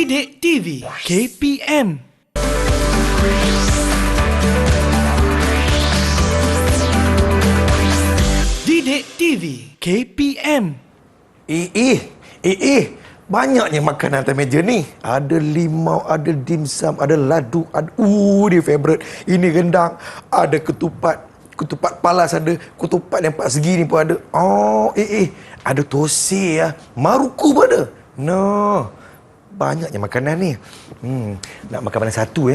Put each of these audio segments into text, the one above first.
Didik TV KPM. Didik TV KPM. Banyaknya makanan atas meja ni. Ada limau, ada dimsum, ada ladu, ada dia favourite. Ini rendang, ada ketupat. Ketupat palas ada, ketupat yang 4 segi ni pun ada. Ada tosai ya. Maruku pun ada. No. Banyaknya makanan ni. Nak makan mana satu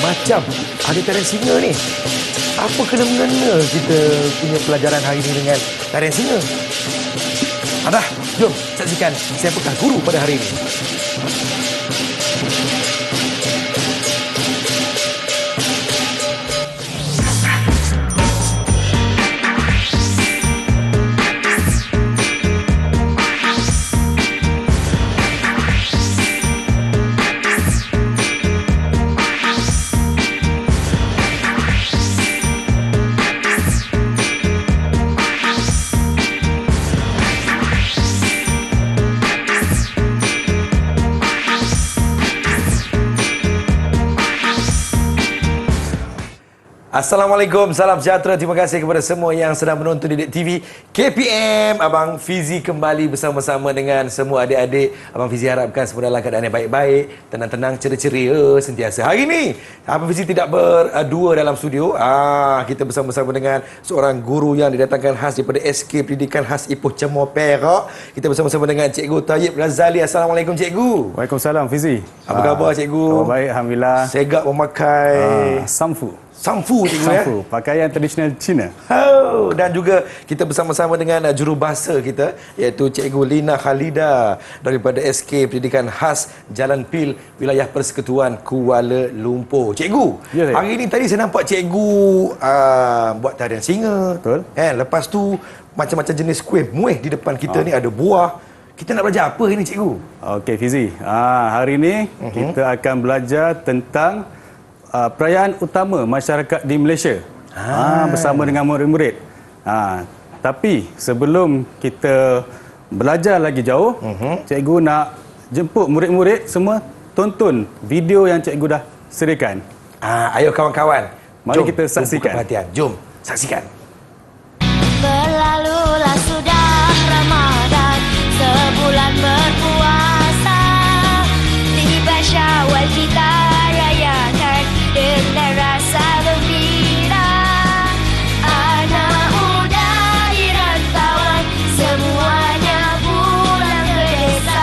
macam ada tarian singa ni. Apa kena-mengena kita punya pelajaran hari ini dengan tarian singa? Dah, jom saksikan siapakah guru pada hari ini. Assalamualaikum, salam sejahtera. Terima kasih kepada semua yang sedang menonton Didik TV KPM. Abang Fizi kembali bersama-sama dengan semua adik-adik. Abang Fizi harapkan semua dalam keadaan yang baik-baik, tenang-tenang, ceria-ceria sentiasa. Hari ini Abang Fizi tidak berdua dalam studio. Kita bersama-sama dengan seorang guru yang didatangkan khas daripada SK Pendidikan Khas Ipoh Cemoh Perak. Kita bersama-sama dengan Cikgu Tayyib Razali. Assalamualaikum Cikgu. Waalaikumsalam Fizi. Apa khabar Cikgu? Khabar baik, alhamdulillah. Segak memakai Samfu cikgu Samfu, pakaian tradisional Cina. Dan juga kita bersama-sama dengan jurubahasa kita, iaitu Cikgu Lina Khalida daripada SK Pendidikan Khas Jalan Pil, Wilayah Persekutuan Kuala Lumpur. Cikgu, ya, hari ini tadi saya nampak cikgu buat tarian singa. Betul. Lepas tu macam-macam jenis kuih muih di depan kita ni, ada buah. Kita nak belajar apa ini cikgu? Okey Fizi, hari ini kita akan belajar tentang perayaan utama masyarakat di Malaysia bersama dengan murid-murid. Tapi sebelum kita belajar lagi jauh, cikgu nak jemput murid-murid semua tonton video yang cikgu dah sediakan. Ayo kawan-kawan, mari kita saksikan. Perhatian. Jom saksikan. Berlalulah sudah Ramadan, sebulan berpuasa, tiba Syawal kita rayakan dengan rasa gembira. Anak muda di rantauan semuanya pulang ke desa.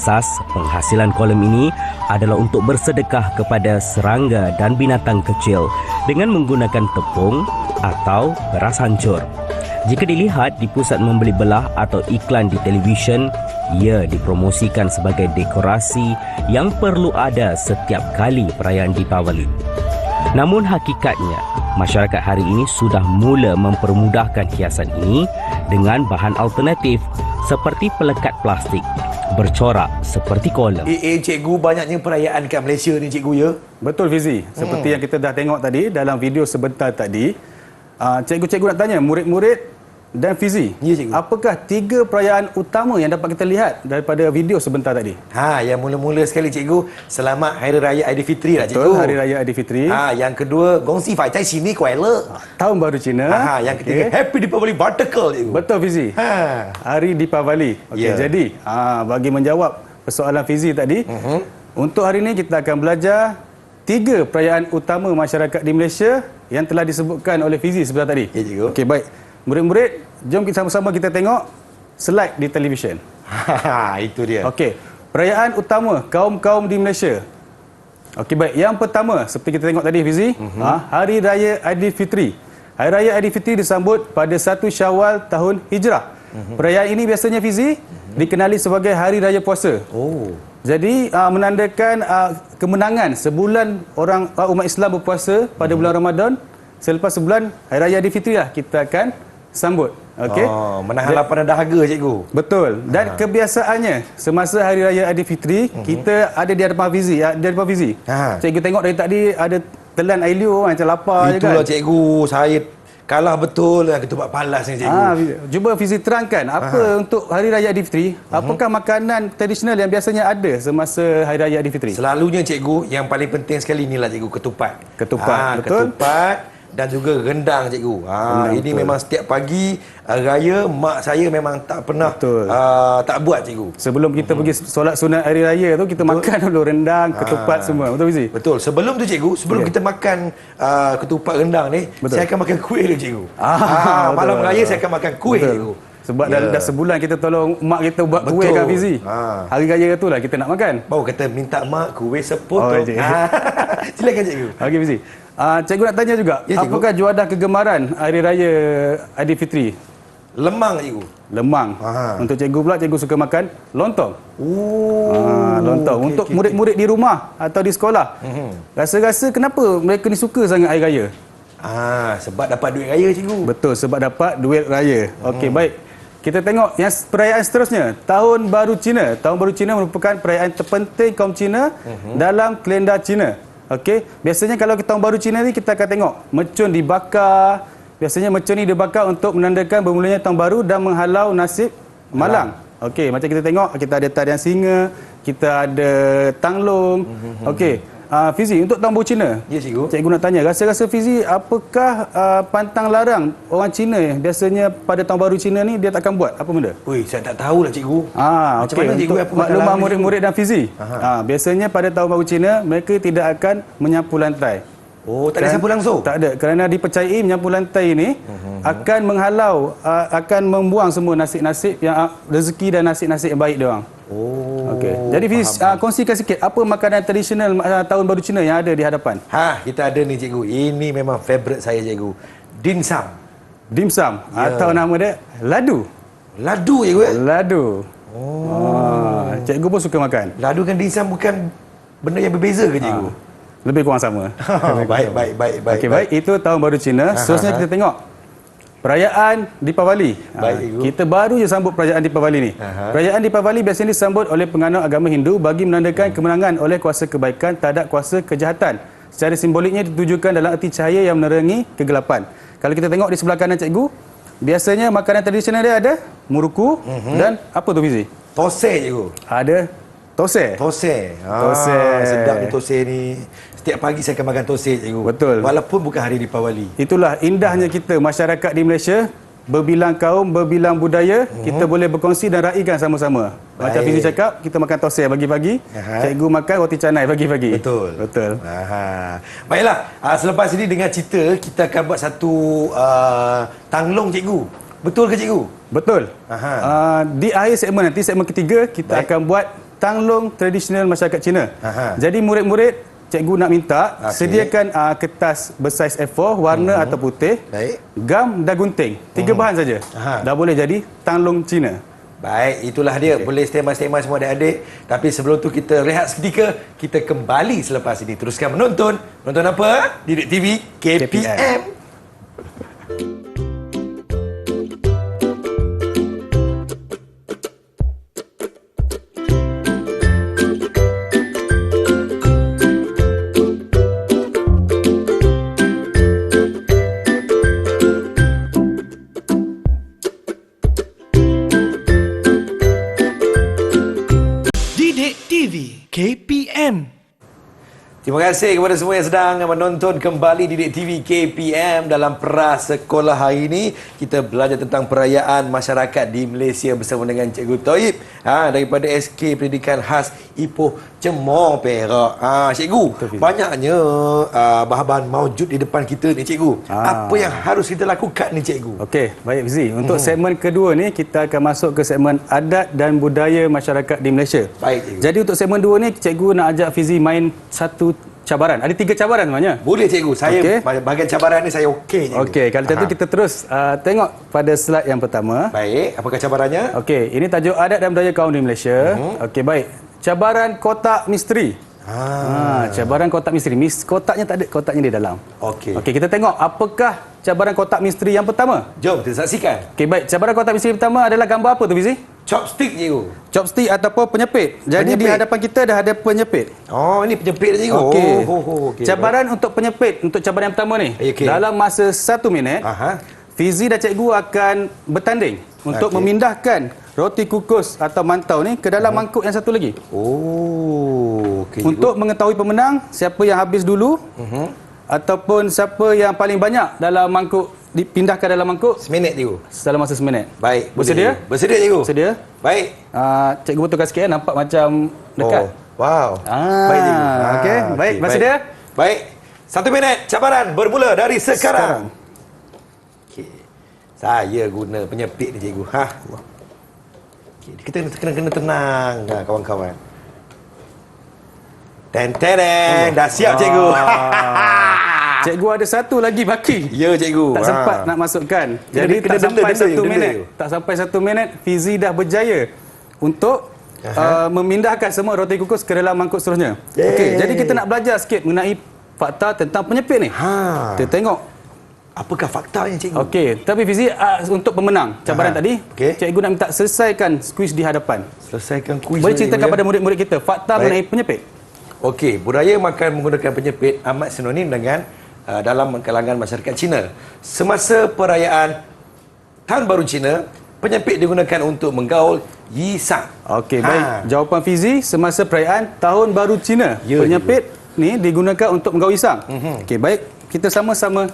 Asas penghasilan kolom ini adalah untuk bersedekah kepada serangga dan binatang kecil dengan menggunakan tepung atau beras hancur. Jika dilihat di pusat membeli belah atau iklan di televisyen, ia dipromosikan sebagai dekorasi yang perlu ada setiap kali perayaan Deepavali. Namun hakikatnya, masyarakat hari ini sudah mula mempermudahkan hiasan ini dengan bahan alternatif seperti pelekat plastik bercorak seperti kolam. Cikgu, banyaknya perayaan kat Malaysia ni cikgu ya? Betul Fizi. Seperti yang kita dah tengok tadi dalam video sebentar tadi. Cikgu-cikgu nak tanya murid-murid dan Fizi, ya, cikgu. Apakah 3 perayaan utama yang dapat kita lihat daripada video sebentar tadi? Yang mula-mula sekali cikgu, selamat Hari Raya Aidilfitri lah cikgu. Betul, Hari Raya Aidilfitri. Yang kedua, Gongsi Fai Cai Sini Kuai Le. Tahun Baru Cina. Yang ketiga, Happy Deepavali Bartekal cikgu. Betul Fizi. Hari Deepavali. Jadi bagi menjawab persoalan Fizi tadi, untuk hari ini kita akan belajar 3 perayaan utama masyarakat di Malaysia yang telah disebutkan oleh Fizi sebentar tadi. Ya cikgu. Okey, baik. Murid-murid, jom kita sama-sama kita tengok slide di televisyen. Itu dia. Okey, perayaan utama kaum-kaum di Malaysia. Okey, baik. Yang pertama, seperti kita tengok tadi Fizi, Hari Raya Aidilfitri. Hari Raya Aidilfitri disambut pada 1 Syawal tahun Hijrah. Perayaan ini biasanya Fizi dikenali sebagai Hari Raya Puasa. Jadi menandakan kemenangan sebulan orang umat Islam berpuasa pada bulan Ramadan. Selepas sebulan Hari Raya Aidilfitri lah kita akan sambut. Okey. Menahan lapar dan dahaga cikgu. Betul. Dan kebiasaannya semasa Hari Raya Aidilfitri kita ada di hadapan Fizi, Cikgu tengok dari tadi ada telan air liur macam lapar je kan. Itulah cikgu, saya kalah betul dengan ketupat palas ni cikgu. Cuba Fizi terangkan apa untuk Hari Raya Aidilfitri, apakah makanan tradisional yang biasanya ada semasa Hari Raya Aidilfitri? Selalunya cikgu, yang paling penting sekali inilah cikgu, ketupat. Ketupat, betul. Ketupat dan juga rendang cikgu. Ini betul. Memang setiap pagi raya mak saya memang tak pernah tak buat cikgu. Sebelum kita pergi solat sunat hari raya tu kita makan dulu rendang, ketupat semua. Betul Fizi? Betul. Sebelum tu cikgu, sebelum kita makan ketupat rendang ni, saya akan makan kuih dulu cikgu. Malam raya saya akan makan kuih cikgu. Sebab dah sebulan kita tolong mak kita buat kuih kan Fizi. Hari raya tu lah kita nak makan. Baru kata minta mak kuih sepotong. Silakan cikgu. Okey Fizi. Cikgu nak tanya juga, apakah juadah kegemaran Hari Raya Aidilfitri? Lemang cikgu. Lemang. Untuk cikgu pula, cikgu suka makan lontong. Lontong. Okay, untuk murid-murid di rumah atau di sekolah. Rasa-rasa kenapa mereka ni suka sangat Hari Raya? Sebab dapat duit raya cikgu. Betul, sebab dapat duit raya. Okey, baik. Kita tengok yang perayaan seterusnya, Tahun Baru Cina. Tahun Baru Cina merupakan perayaan terpenting kaum Cina dalam kalender Cina. Okey, biasanya kalau kita Tahun Baru Cina ni kita akan tengok mercun dibakar. Biasanya mercun ni dibakar untuk menandakan bermulanya tahun baru dan menghalau nasib malang. Okey, macam kita tengok kita ada tarian singa, kita ada tanglong. Okey, Fizi, untuk Tahun Baru Cina. Ya cikgu. Cikgu nak tanya, rasa-rasa Fizi apakah pantang larang orang Cina biasanya pada Tahun Baru Cina ni dia takkan buat apa benda? Saya tak tahulah cikgu. Macam mana cikgu? Untuk makluman murid-murid dan Fizi. Biasanya pada Tahun Baru Cina mereka tidak akan menyapu lantai. Tak ada sapu langsung? Tak ada, kerana dipercayai menyapu lantai ini akan menghalau, akan membuang semua nasib-nasib yang rezeki dan nasib-nasib yang baik dia orang. Okey. Jadi Fiz, kongsikan sikit apa makanan tradisional Tahun Baru Cina yang ada di hadapan? Kita ada ni cikgu. Ini memang favourite saya cikgu. Dimsum. Dimsum atau nama dia ladu. Ladu cikgu. Ladu. Cikgu pun suka makan. Ladu kan dimsum bukan benda yang berbeza ke cikgu? Lebih kurang sama. Baik. Okey, baik. Itu Tahun Baru Cina. Seterusnya kita tengok perayaan Deepavali. Kita baru je sambut perayaan Deepavali ni. Perayaan Deepavali biasanya disambut oleh penganut agama Hindu bagi menandakan kemenangan oleh kuasa kebaikan terhadap kuasa kejahatan. Secara simboliknya ditujukan dalam erti cahaya yang menerangi kegelapan. Kalau kita tengok di sebelah kanan cikgu, biasanya makanan tradisional dia ada muruku dan apa tu Fizi? Tosai cikgu. Ada tosai. Sedap ni tosai ni. Setiap pagi saya akan makan tosai cikgu. Betul. Walaupun bukan hari Deepavali. Itulah indahnya kita masyarakat di Malaysia, berbilang kaum, berbilang budaya, kita boleh berkongsi dan raikan sama-sama. Macam Fizi cakap, kita makan tosai pagi-pagi, cikgu makan roti canai pagi-pagi. Betul. Baiklah, selepas ini dengan cerita kita akan buat satu tanglong cikgu. Betul ke cikgu? Betul. Di akhir segmen nanti, segmen ketiga, kita akan buat tanglong tradisional masyarakat Cina. Jadi murid-murid, cikgu nak minta sediakan kertas bersaiz A4 warna atau putih, gam dan gunting. 3 bahan saja. Dah boleh jadi tanglong Cina. Baik, itulah dia. Boleh standby semua adik-adik. Tapi sebelum tu kita rehat seketika. Kita kembali selepas ini. Teruskan menonton. Nonton apa? Didik TV KPM. KPM. Terima kasih kepada semua yang sedang menonton kembali Didik TV KPM. Dalam prasekolah hari ini kita belajar tentang perayaan masyarakat di Malaysia bersama dengan Cikgu Toib daripada SK Pendidikan Khas Ipoh Cemor Perak. Cikgu, banyaknya bahan-bahan maujud di depan kita ni cikgu. Apa yang harus kita lakukan ni cikgu? Okey, baik Fizi. Untuk segmen kedua ni kita akan masuk ke segmen adat dan budaya masyarakat di Malaysia. Baik cikgu. Jadi untuk segmen 2 ni cikgu nak ajak Fizi main satu cabaran. Ada 3 cabaran sebenarnya. Boleh cikgu. Saya Okey. bahagian cabaran ni saya okey cikgu. Okey, kalau tentu kita terus tengok pada slide yang pertama. Baik, apakah cabarannya? Okey, ini tajuk adat dan budaya kaum di Malaysia. Okey, baik. Cabaran kotak misteri. Cabaran kotak misteri. Kotaknya tak ada, kotaknya di dalam. Okey. Okey, kita tengok apakah cabaran kotak misteri yang pertama. Jom kita saksikan. Okey, baik. Cabaran kotak misteri pertama adalah gambar apa tu, Fizi? Chopstick cikgu. Chopstick ataupun penyepit. Jadi di Penyepit. hadapan kita dah ada penyepit. Oh, ini penyepit cikgu. Okey. Okey. Cabaran untuk penyepit untuk cabaran yang pertama ni. Okey. Dalam masa 1 minit, Aha. Fizi dan cikgu akan bertanding untuk Okey. memindahkan roti kukus atau mantau ni ke dalam mangkuk yang satu lagi. Oh, okey. Untuk mengetahui pemenang, siapa yang habis dulu ataupun siapa yang paling banyak dalam mangkuk dipindahkan dalam mangkuk seminit cikgu. dalam masa seminit. Baik, Bersedia? boleh. Bersedia cikgu. Bersedia? Baik. Cikgu betulkan sikit, nampak macam dekat. Oh, wow. Baik cikgu. Okey, baik. Bersedia? Baik. 1 minit cabaran bermula dari sekarang. Okey. Saya guna penyepit ni cikgu. Okey, kita kena tenang kawan-kawan. Ten-tereng. Dah siap cikgu. Cikgu ada satu lagi baki. Ya cikgu. Tak sempat nak masukkan. Jadi Kena tak sampai denda 1 je, minit. denda je. Tak sampai 1 minit, Fizi dah berjaya untuk memindahkan semua roti kukus ke dalam mangkuk seterusnya. Yeay. Okey, jadi kita nak belajar sikit mengenai fakta tentang penyepit ni. Kita tengok. Apakah faktanya cikgu? Okey, tapi Fizi untuk pemenang cabaran tadi, Okey. cikgu nak minta selesaikan kuis di hadapan. Selesaikan kuis. Boleh ceritakan cikgu, pada murid-murid kita fakta Baik. mengenai penyepit. Okey, budaya makan menggunakan penyepit amat sinonim dengan dalam kalangan masyarakat Cina. Semasa perayaan Tahun Baru Cina, penyepit digunakan untuk menggaul Yi Sang. Okey, baik. Jawapan Fizi, semasa perayaan Tahun Baru Cina, Ya, penyepit ni digunakan untuk menggaul isang. Okey, baik. Kita sama-sama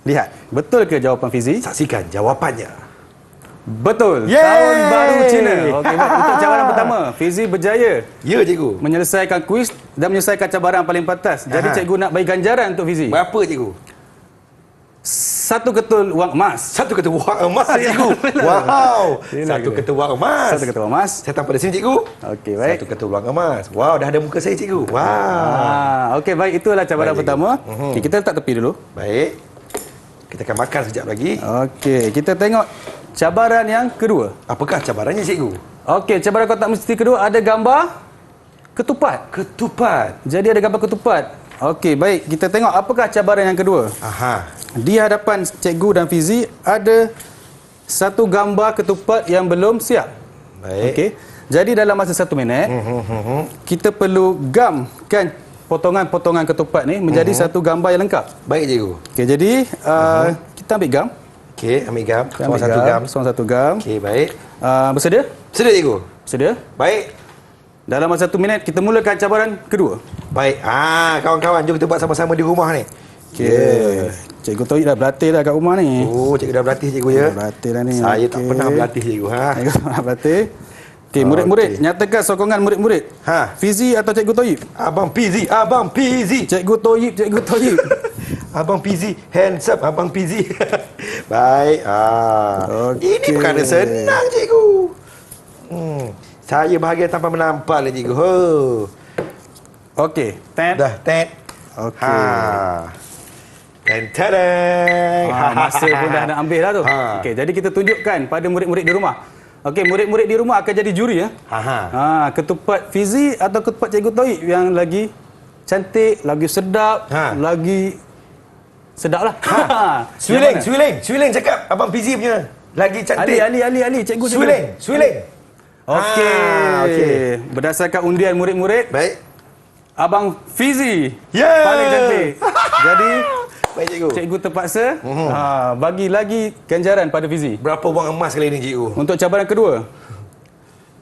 lihat. Betul ke jawapan Fizi? Saksikan jawapannya. Betul. Yeay! Tahun Baru Cina. Okey, baik. Untuk cabaran pertama, Fizi berjaya Ya cikgu. menyelesaikan kuis dan menyelesaikan cabaran paling pantas. Jadi cikgu nak bagi ganjaran untuk Fizi. Berapa cikgu? 1 ketul wang emas. 1 ketul wang emas cikgu. Wow. Yelah, 1 ketul wang emas. 1 ketul wang emas. Saya tampal di sini cikgu. Okey, baik. 1 ketul wang emas. Wow, dah ada muka saya cikgu. Wow. Okey, baik. Itulah cabaran Baik, pertama. Okey, kita letak tepi dulu. Baik. Kita akan makan sekejap lagi. Okey, kita tengok cabaran yang kedua. Apakah cabarannya cikgu? Okey, cabaran kotak misteri kedua ada gambar ketupat. Ketupat. Jadi ada gambar ketupat. Okey, baik. Kita tengok apakah cabaran yang kedua. Aha. Di hadapan cikgu dan Fizi ada satu gambar ketupat yang belum siap. Baik. Okey. Jadi dalam masa 1 minit, kita perlu gamkan potongan-potongan ketupat ni menjadi satu gambar yang lengkap. Baik cikgu. Okey, jadi kita ambil gam. Okey, ambil gam. Kita Seorang ambil satu gam. Seorang satu gam. Okey, baik. Bersedia? Sedia cikgu. Bersedia? Baik. Dalam masa 1 minit, kita mulakan cabaran kedua. Baik. Kawan-kawan, jom kita buat sama-sama di rumah ni. Okey. Cikgu Toyib dah berlatih dah kat rumah ni. Oh, cikgu dah berlatih cikgu ya. Dah berlatih dah ni. Saya tak Okey. pernah berlatih cikgu. Cikgu tak pernah berlatih. Okey, murid-murid, nyatakan sokongan murid-murid. Fizi atau Cikgu Toyib? Abang Fizi, Abang Fizi. Cikgu Toyib, Cikgu Toyib. Abang Fizi, hands up Abang Fizi. Baik. Ini Okey. bukan senang cikgu. Saya bahagia tanpa menampal ni cikgu. Okey, tet. Dah, tet. Okey. Ten-tereng. Masa pun dah nak ambil dah tu. Okey, jadi kita tunjukkan pada murid-murid di rumah. Okey, murid-murid di rumah akan jadi juri ya. Ketupat Fizi atau ketupat Cikgu Toyib yang lagi cantik, lagi sedap, lagi sedap lah. Swiling cakap Abang Fizi punya lagi cantik. Ali, Cikgu Swiling. Okey. Berdasarkan undian murid-murid, Baik. Abang Fizi Yeah. paling cantik. Jadi Baik cikgu. cikgu terpaksa bagi lagi ganjaran pada Fizi. Berapa wang emas kali ini cikgu? Untuk cabaran kedua,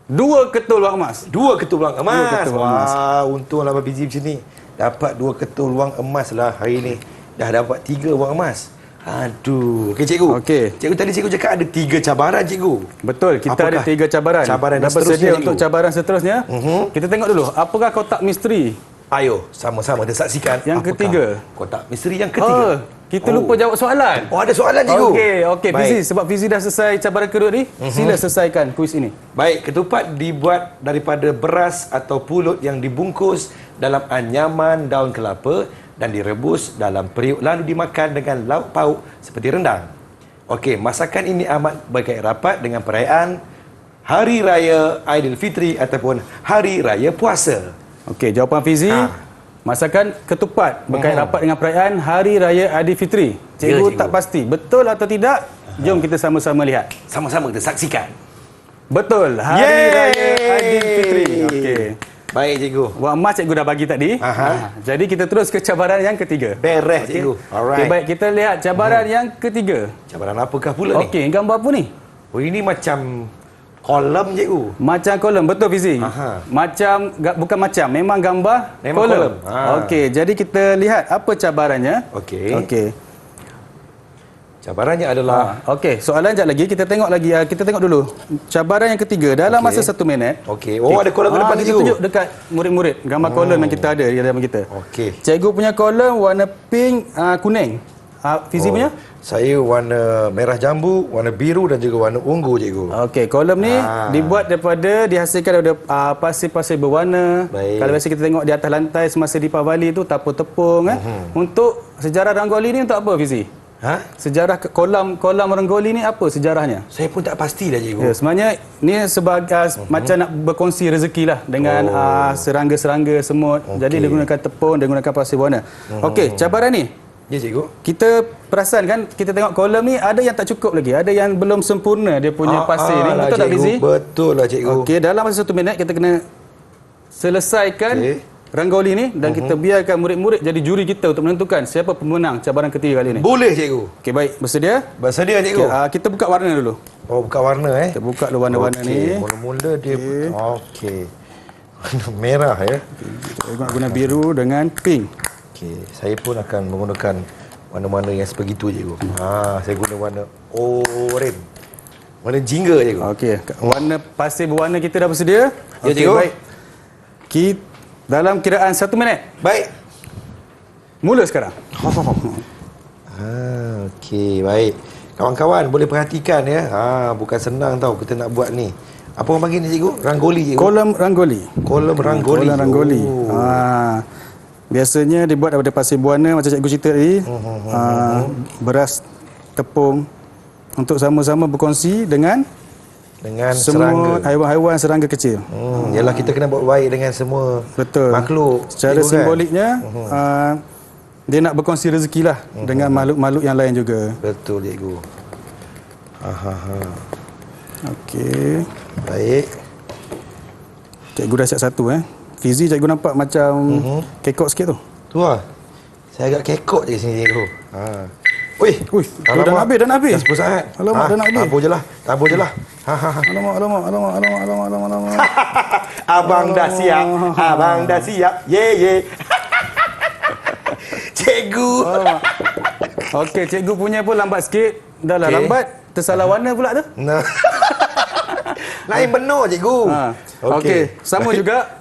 2 ketul wang emas. 2 ketul wang emas. 2 ketul wang emas. Wah, untunglah Abang Fizi macam ni. Dapat 2 ketul wang emas lah hari ni. Dah dapat 3 wang emas. Aduh. Okey cikgu. Okey. Cikgu tadi cikgu cakap ada 3 cabaran cikgu. Betul, kita Apakah ada 3 cabaran. cabaran Dah seterusnya, bersedia cikgu? untuk cabaran seterusnya. Kita tengok dulu, apakah kotak misteri? Ayo, sama-sama kita saksikan. Yang apakah ketiga. Kotak misteri yang ketiga. Kita lupa jawab soalan. Oh, ada soalan cikgu. Okey. Baik. Fizi, sebab Fizi dah selesai cabaran kedua ni, sila selesaikan kuis ini. Baik, ketupat dibuat daripada beras atau pulut yang dibungkus dalam anyaman daun kelapa dan direbus dalam periuk lalu dimakan dengan lauk pauk seperti rendang. Okey, masakan ini amat berkait rapat dengan perayaan Hari Raya Aidilfitri ataupun Hari Raya Puasa. Okey, jawapan Fizi. Masakan ketupat berkait rapat dengan perayaan Hari Raya Aidilfitri. Cikgu cikgu. tak pasti betul atau tidak. Jom kita sama-sama lihat. Sama-sama kita saksikan. Betul, Hari Raya Aidilfitri. Okey. Baik cikgu. Wang emas cikgu dah bagi tadi. Jadi kita terus ke cabaran yang ketiga. Beres cikgu. Alright. Okey, baik, kita lihat cabaran yang ketiga. Cabaran apakah pula ni? Okey, gambar apa ni? Oh, ini macam kolom cikgu. Macam kolom, betul Fizi? Bukan macam, memang gambar Memang kolom. kolom. Okey, jadi kita lihat apa cabarannya. Okey. Cabarannya adalah Okey, soalan sekejap lagi, kita tengok dulu. Cabaran yang ketiga, dalam masa 1 minit. Okey. Oh, ada kolom ke depan kita cikgu. tunjuk dekat murid-murid gambar kolom yang kita ada di dalam kita. Okey. Cikgu punya kolom warna pink, kuning. Fizi punya? Saya warna merah jambu, warna biru dan juga warna ungu cikgu. Okey, kolom ni dihasilkan daripada pasir-pasir berwarna. Baik. Kalau biasa kita tengok di atas lantai semasa Deepavali tu tapur tepung Untuk sejarah Rangoli ni untuk apa Fizi? Sejarah kolam Rangoli ni apa sejarahnya? Saya pun tak pasti dah cikgu. Ya, sebenarnya ni sebagai macam nak berkongsi rezeki lah dengan serangga-serangga semut. Jadi dia gunakan tepung, dia gunakan pasir warna. Okey, cabaran ni. Ya cikgu. Kita perasan kan, kita tengok kolom ni ada yang tak cukup lagi, ada yang belum sempurna dia punya pasir ni. Betul tak Fizi? Betul lah cikgu. Okey, dalam masa 1 minit kita kena selesaikan Rangoli ni dan kita biarkan murid-murid jadi juri kita untuk menentukan siapa pemenang cabaran ketiga kali ni. Boleh cikgu. Okey, baik. Bersedia? Bersedia cikgu. Kita buka warna dulu. Oh, buka warna Kita buka dulu warna-warna ni. Mula-mula dia okey. Warna merah ya. Kita guna biru dengan pink. Okey, saya pun akan menggunakan warna-warna yang sebegitu cikgu. Saya guna warna oranye. Warna jingga cikgu. Okey, warna pasir berwarna kita dah bersedia. Ya, cikgu. Baik. Dalam kiraan 1 minit. Baik. Mula sekarang. Okey, baik. Kawan-kawan boleh perhatikan ya. Bukan senang tau kita nak buat ni. Apa orang panggil ni cikgu? Rangoli cikgu. Kolom Rangoli. Kolom Rangoli. Kolom Rangoli. Oh. Biasanya dibuat daripada pasir berwarna macam cikgu cerita tadi. Beras, tepung untuk sama-sama berkongsi dengan semua serangga. haiwan-haiwan serangga kecil. Yalah, kita kena buat baik dengan semua makhluk. Secara cikgu, simboliknya dia nak berkongsi rezeki lah dengan makhluk-makhluk yang lain juga. Betul cikgu. Okey. Baik. Cikgu dah siap satu Fizi, cikgu nampak macam kekok sikit tu. Tu lah. Saya agak kekok je sini cikgu. Ui, dah nak habis. Dah 10 saat. Alamak, dah nak habis. Tabur je lah. Alamak. Abang dah siap. Ye. Cikgu. Okey, cikgu punya pun lambat sikit. Dah lah lambat. Tersalah warna pula tu. Nah. Lain benar cikgu. Okey, sama juga.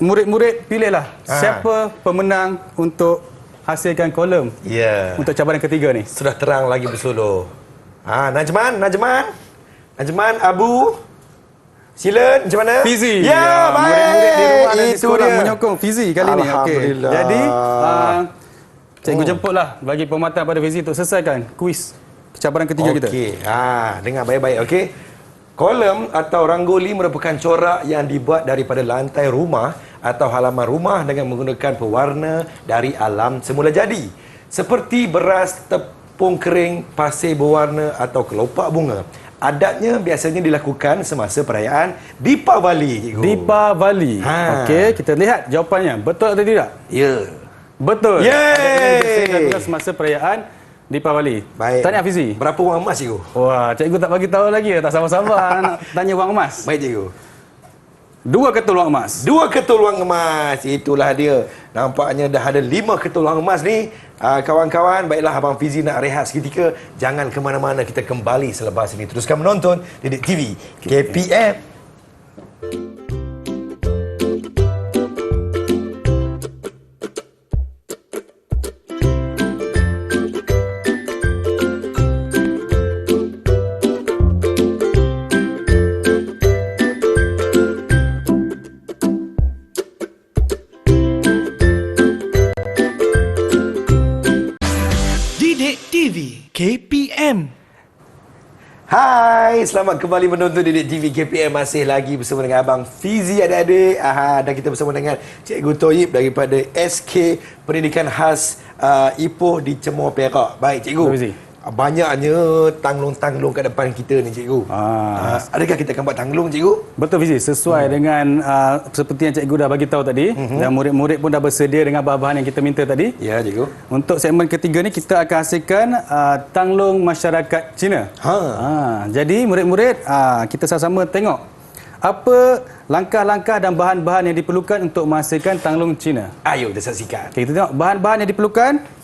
Murid-murid pilihlah siapa pemenang untuk hasilkan kolom. Ya. Untuk cabaran ketiga ni. Sudah terang lagi bersuluh. Najman, Abu. Sila, macam mana? Fizi. Ya, baik. Murid-murid di rumah dan di Itu sekolah dia. menyokong Fizi kali ni. Okey. Alhamdulillah. Jadi, cikgu jemputlah bagi pematang pada Fizi untuk selesaikan kuis cabaran ketiga kita. Okey. Dengar baik-baik, okey. Kolom atau rangoli merupakan corak yang dibuat daripada lantai rumah atau halaman rumah dengan menggunakan pewarna dari alam semula jadi. Seperti beras, tepung kering, pasir berwarna atau kelopak bunga. Adatnya biasanya dilakukan semasa perayaan Deepavali, cikgu. Deepavali. Okey, kita lihat jawapannya. Betul atau tidak? Ya. Betul. Yeay. Dilakukan semasa perayaan Deepavali. Baik. Tanya Fizi. Berapa wang emas, cikgu? Wah, cikgu tak bagi tahu lagi. Tak sabar-sabar nak tanya wang emas. Baik, cikgu. 2 ketul wang emas. 2 ketul wang emas. Itulah dia. Nampaknya dah ada 5 ketul wang emas ni. Kawan-kawan, baiklah Abang Fizi nak rehat seketika. Jangan ke mana-mana, kita kembali selepas ini. Teruskan menonton Didik TV KPM. selamat kembali menonton Didik TV KPM. Masih lagi bersama dengan Abang Fizi adik-adik. Dan kita bersama dengan Cikgu Toyib daripada SK Pendidikan Khas Ipoh di Cemor Perak. Baik Cikgu. Fizi. Banyaknya tanglung-tanglung kat depan kita ni Cikgu. Adakah kita akan buat tanglung Cikgu? Betul Fizi, sesuai dengan seperti yang cikgu dah bagi tahu tadi, dan murid-murid pun dah bersedia dengan bahan-bahan yang kita minta tadi. Ya Cikgu. Untuk segmen ketiga ni kita akan hasilkan tanglung masyarakat Cina. Jadi murid-murid kita sama-sama tengok apa langkah-langkah dan bahan-bahan yang diperlukan untuk menghasilkan tanglung Cina. Ayo kita saksikan. Okey, kita tengok bahan-bahan yang diperlukan.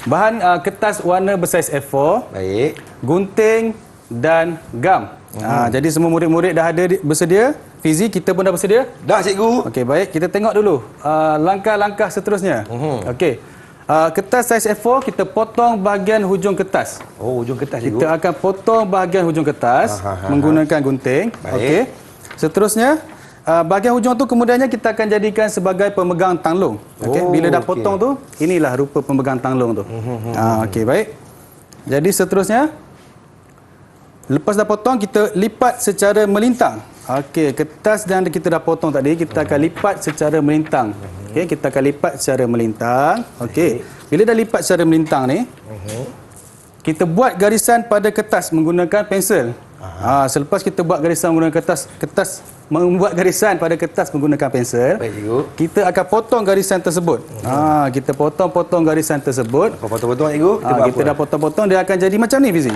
Bahan kertas warna bersaiz A4, Baik. gunting dan gam. Jadi semua murid-murid dah ada bersedia. Fizi, kita pun dah bersedia. Dah Cikgu. Okey, baik. Kita tengok dulu langkah-langkah seterusnya. Okey. Kertas saiz A4 kita potong bahagian hujung kertas. Oh, hujung kertas Cikgu. Kita akan potong bahagian hujung kertas menggunakan gunting. Baik. Okey. Seterusnya bahagian hujung tu kemudiannya kita akan jadikan sebagai pemegang tanglung. Okey. Bila dah potong tu, inilah rupa pemegang tanglung tu. Okey, baik. Jadi seterusnya, lepas dah potong kita lipat secara melintang. Okey, kertas yang kita dah potong tadi kita akan lipat secara melintang. Okey, kita akan lipat secara melintang. Okey. Bila dah lipat secara melintang ni, kita buat garisan pada kertas menggunakan pensel. Selepas kita buat garisan menggunakan kertas membuat garisan pada kertas menggunakan pensel, Baik Cikgu. kita akan potong garisan tersebut. Kita potong garisan tersebut. Potong-potong Cikgu. Kita dah potong-potong, dia akan jadi macam ni Fizi.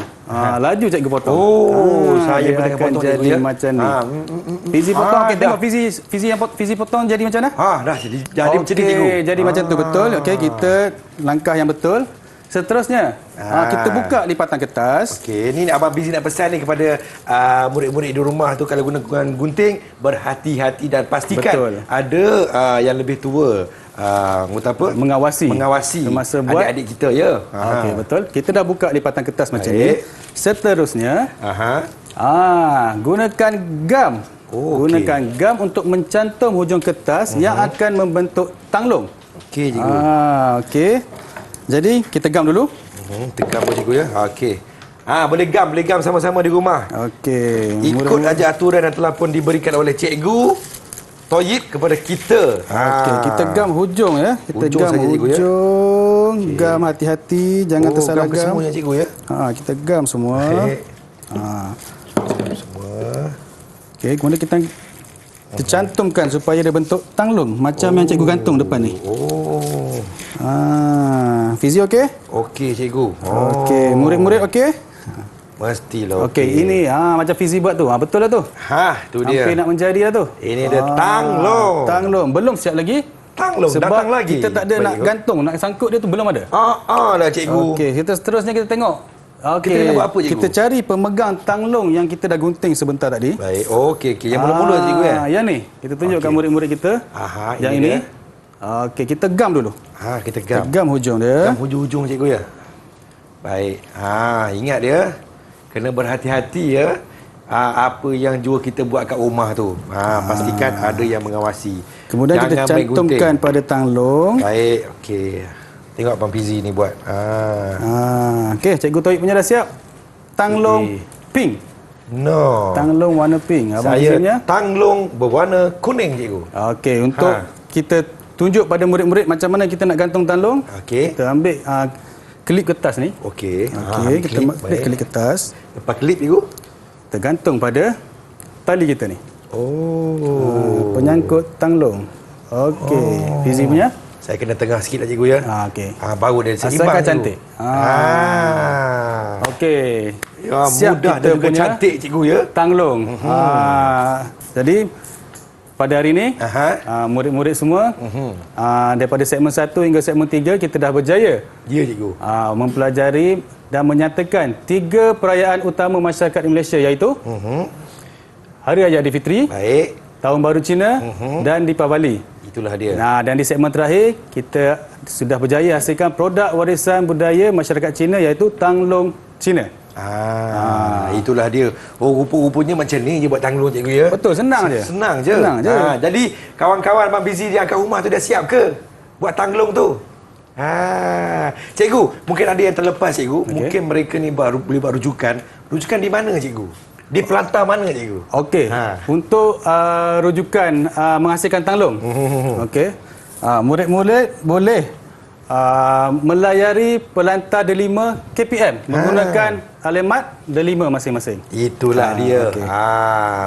Laju cikgu potong. Saya dia pun tengah akan potong jadi cikgu, ya. macam ni. Fizi potong, okey, tengok Fizi potong jadi macam mana? Dah jadi macam ni Cikgu. Jadi macam tu betul. Okey, kita langkah yang betul. Seterusnya, kita buka lipatan kertas. Okey, ni Abang Fizi nak pesan ni kepada murid-murid di rumah tu, kalau gunakan gunting, berhati-hati dan pastikan Betul. ada yang lebih tua Mengawasi semasa buat. adik-adik kita ya. Okey, betul. Kita dah buka lipatan kertas macam ni. Baik. Seterusnya, gunakan gam. Gunakan gam untuk mencantum hujung kertas yang akan membentuk tanglung. Okey Cikgu. Okey. Jadi kita gam dulu. Tekan pun Cikgu ya. Okey. Boleh gam sama-sama di rumah. Okey. Ikut aja aturan yang telah pun diberikan oleh Cikgu Toyib kepada kita. Okey, kita gam hujung ya. Kita Hujung gam saja, Cikgu, ya. hujung. Gam hati-hati, jangan tersalah gam gam. semuanya Cikgu ya. Kita gam semua. Baik. Semua. Okey, kemudian kita cantumkan supaya dia bentuk tanglung macam yang cikgu gantung depan ni. Fizi okey? Okey Cikgu. Okey, murid-murid okey? Mestilah Okey, ini macam Fizi buat tu. Betul lah tu. Tu dia. Hampir nak menjadi lah tu. Ini dia tanglung. Tanglung. Belum siap lagi. Tanglung Sebab datang lagi. kita tak ada nak gantung, nak sangkut dia tu belum ada. Dah Cikgu. Okey, kita seterusnya kita tengok. Okey. Kita nak buat apa, Cikgu? Kita cari pemegang tanglung yang kita dah gunting sebentar tadi. Baik. Okey. Yang mula-mula Cikgu ya. Yang ni. Kita tunjukkan murid-murid kita. Yang ini ini. Okey, kita gam dulu. Kita Kita gam. gam hujung dia. Gam hujung-hujung Cikgu ya. Baik. Ingat dia. Kena berhati-hati ya. Apa yang jua kita buat kat rumah tu. Pastikan ada yang mengawasi. Kemudian Jangan kita main cantumkan gunting. pada tanglung. Baik. Okey. Tengok Abang Fizi ni buat. Okey, cikgu Toyib punya dah siap. Tanglung Okey. pink. No. Tanglung warna pink. Abang Saya Fizinya. tanglung berwarna kuning Cikgu. Okey, untuk kita tunjuk pada murid-murid macam mana kita nak gantung tanglung. Okey. Kita ambil klip kertas ni. Okey. Okey, kita ambil klip kertas. Lepas klip Cikgu. Kita gantung pada tali kita ni. Penyangkut tanglung. Okey, Fizi punya. Saya kena tengah sikit lah Cikgu ya. Okey. Baru dia seimbang Asalkan Cikgu. cantik. Okey. Ya, mudah dan juga cantik Cikgu ya. Tanglung. Jadi pada hari ini murid-murid semua daripada segmen 1 hingga segmen 3 kita dah berjaya Ya Cikgu. mempelajari dan menyatakan 3 perayaan utama masyarakat di Malaysia, iaitu Hari Raya Aidilfitri, Baik. Tahun Baru Cina dan Deepavali. Itulah dia. Dan di segmen terakhir kita sudah berjaya hasilkan produk warisan budaya masyarakat Cina, iaitu tanglung Cina. Itulah dia. Rupa-rupanya macam ni je buat tanglung Cikgu ya. Betul, senang je. Senang je. Senang je. Jadi kawan-kawan Abang Fizi yang kat rumah tu dah siap ke buat tanglung tu? Cikgu, mungkin ada yang terlepas cikgu. Mungkin mereka ni boleh buat rujukan. Rujukan di mana cikgu? Di pelantar mana cikgu? Okey. Untuk rujukan menghasilkan tanglung. Okey. Murid-murid boleh melayari pelantar D5 KPM menggunakan alamat D5 masing-masing. Itulah dia.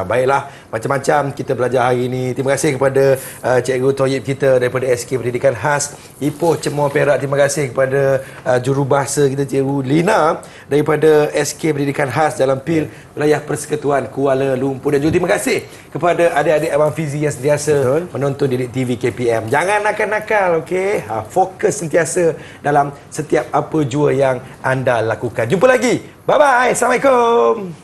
Baiklah, macam-macam kita belajar hari ini. Terima kasih kepada Cikgu Toyib kita daripada SK Pendidikan Khas Ipoh Cemoh Perak. Terima kasih kepada jurubahasa kita Cikgu Lina daripada SK Pendidikan Khas dalam PIL Wilayah Persekutuan Kuala Lumpur. Dan juga terima kasih kepada adik-adik Abang Fizi yang sentiasa menonton Didik TV KPM. Jangan nakal-nakal, okey? Fokus sentiasa dalam setiap apa jua yang anda lakukan. Jumpa lagi. Bye-bye. Assalamualaikum.